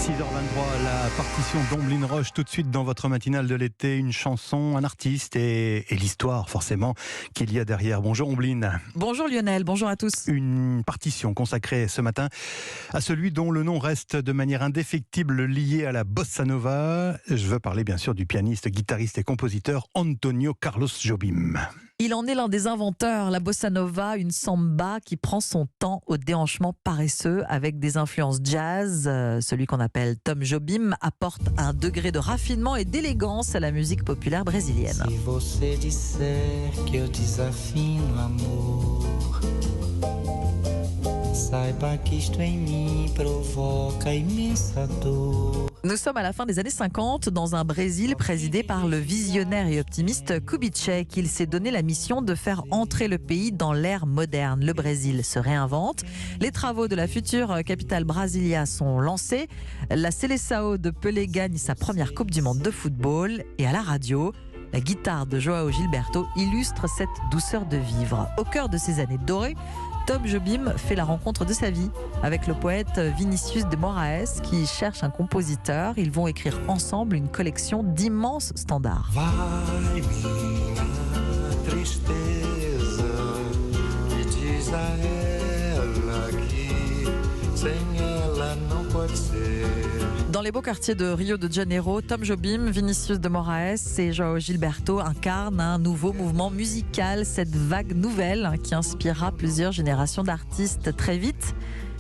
6h23, la partition d'Omblin Roche, tout de suite dans votre matinale de l'été, une chanson, un artiste et l'histoire forcément qu'il y a derrière. Bonjour Omblin. Bonjour Lionel, bonjour à tous. Une partition consacrée ce matin à celui dont le nom reste de manière indéfectible lié à la bossa nova. Je veux parler bien sûr du pianiste, guitariste et compositeur Antonio Carlos Jobim. Il en est l'un des inventeurs, la bossa nova, une samba qui prend son temps au déhanchement paresseux avec des influences jazz. Celui qu'on appelle Tom Jobim apporte un degré de raffinement et d'élégance à la musique populaire brésilienne. Si você disser que eu desafino amor, saiba que isto em mim provoca imensa dor. Nous sommes à la fin des années 50 dans un Brésil présidé par le visionnaire et optimiste Kubitschek. Il s'est donné la mission de faire entrer le pays dans l'ère moderne. Le Brésil se réinvente. Les travaux de la future capitale Brasilia sont lancés. La Seleção de Pelé gagne sa première Coupe du Monde de football. Et à la radio, la guitare de João Gilberto illustre cette douceur de vivre. Au cœur de ces années dorées, Tom Jobim fait la rencontre de sa vie avec le poète Vinícius de Moraes qui cherche un compositeur. Ils vont écrire ensemble une collection d'immenses standards. Vai minha tristeza e diz a ela que sem ela não pode ser. Dans les beaux quartiers de Rio de Janeiro, Tom Jobim, Vinícius de Moraes et João Gilberto incarnent un nouveau mouvement musical, cette vague nouvelle qui inspirera plusieurs générations d'artistes très vite.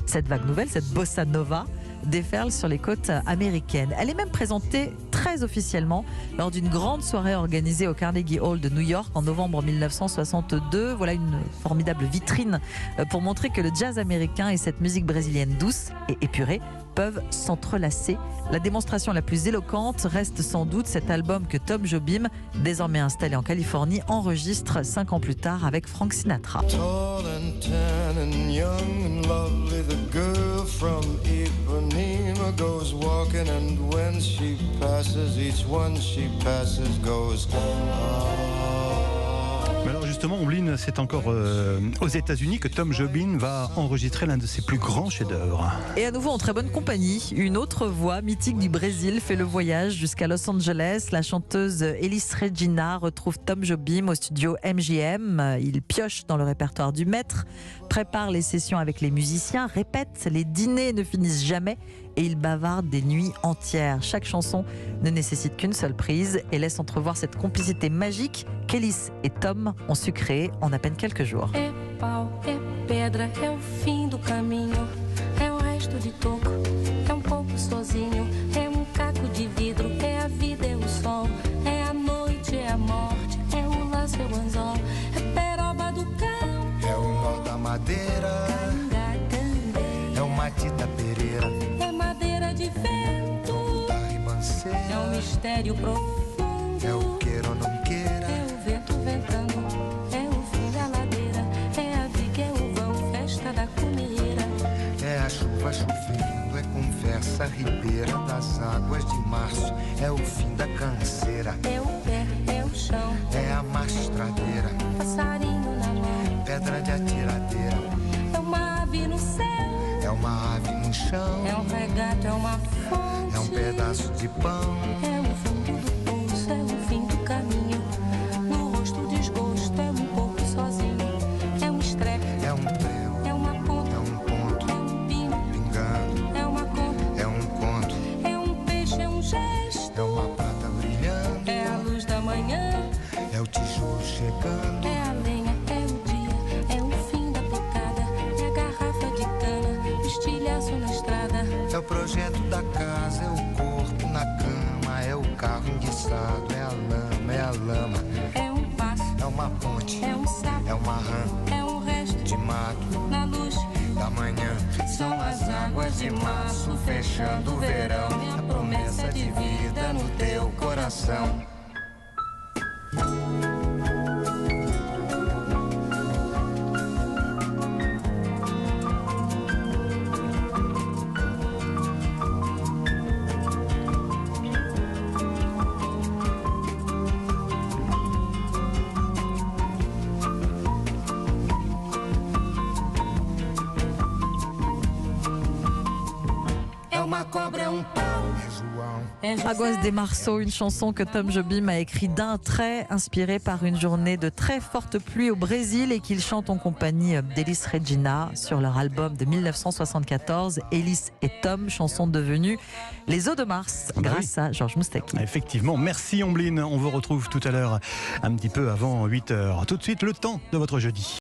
Cette vague nouvelle, cette bossa nova, déferle sur les côtes américaines. Elle est même présentée très officiellement lors d'une grande soirée organisée au Carnegie Hall de New York en novembre 1962. Voilà une formidable vitrine pour montrer que le jazz américain et cette musique brésilienne douce et épurée peuvent s'entrelacer. La démonstration la plus éloquente reste sans doute cet album que Tom Jobim, désormais installé en Californie, enregistre 5 ans plus tard avec Frank Sinatra. Tall and tan and young and lovely, the girl from Ipanema goes walking, and when she passes, each one she passes goes. Mais alors justement, Omblin, c'est encore aux États-Unis que Tom Jobim va enregistrer l'un de ses plus grands chefs-d'œuvre. Et à nouveau en très bonne compagnie, une autre voix mythique du Brésil fait le voyage jusqu'à Los Angeles. La chanteuse Elis Regina retrouve Tom Jobim au studio MGM. Il pioche dans le répertoire du maître, prépare les sessions avec les musiciens, répète, les dîners ne finissent jamais et il bavarde des nuits entières. Chaque chanson ne nécessite qu'une seule prise et laisse entrevoir cette complicité magique qu'Elis et Tom ont su créer en à peine quelques jours. É pau, é pedra, é o fim do caminho, é o resto de toco, é pouco sozinho, é caco de vidro, é a vida, é o sol, é a noite, é a morte, é o laço, é o anzol, é peroba do cão, É o nó da madeira, é o Matita Pereira, é madeira de vento, da ribanceira, é mistério profundo, é o queira ou não queira, é o vento ventando, é o fim da ladeira, é a viga, é o vão, festa da comieira. é a chuva chovendo, é conversa ribeira das águas de março, é o fim da canseira, É o pé, é o chão, é a mastradeira, passarinho na mão, pedra de atiradeira, é uma ave no céu, é uma ave no chão, é um regato, é uma fonte, é um pedaço de pão, é o fundo do poço, é o fim do caminho, no rosto o desgosto, é pouco sozinho, é estrepe, é prego, é uma ponta, é ponto, é pingo, pingando, é uma conta, é conto, é peixe, é gesto, é uma prata brilhando, é a luz da manhã, é o tijolo chegando, é a lenha, é o dia, é o fim da picada, é a garrafa de cana, estilhaço na estrada, é o projeto da casa, é o corpo na cama, é o carro enguiçado, é a lama, é passo, é uma ponte, é sapo, é uma rã é resto de mato, na luz da manhã, são as águas de março fechando o verão, é a promessa de vida no teu coração. uma cobra Águas de Março, une chanson que Tom Jobim a écrite d'un trait, inspirée par une journée de très forte pluie au Brésil et qu'il chante en compagnie d'Elis Regina sur leur album de 1974, Elis et Tom, chanson devenue Les Eaux de Mars, grâce à Georges Moustaki. Effectivement, merci Ombline. On vous retrouve tout à l'heure un petit peu avant 8h. Tout de suite, le temps de votre jeudi.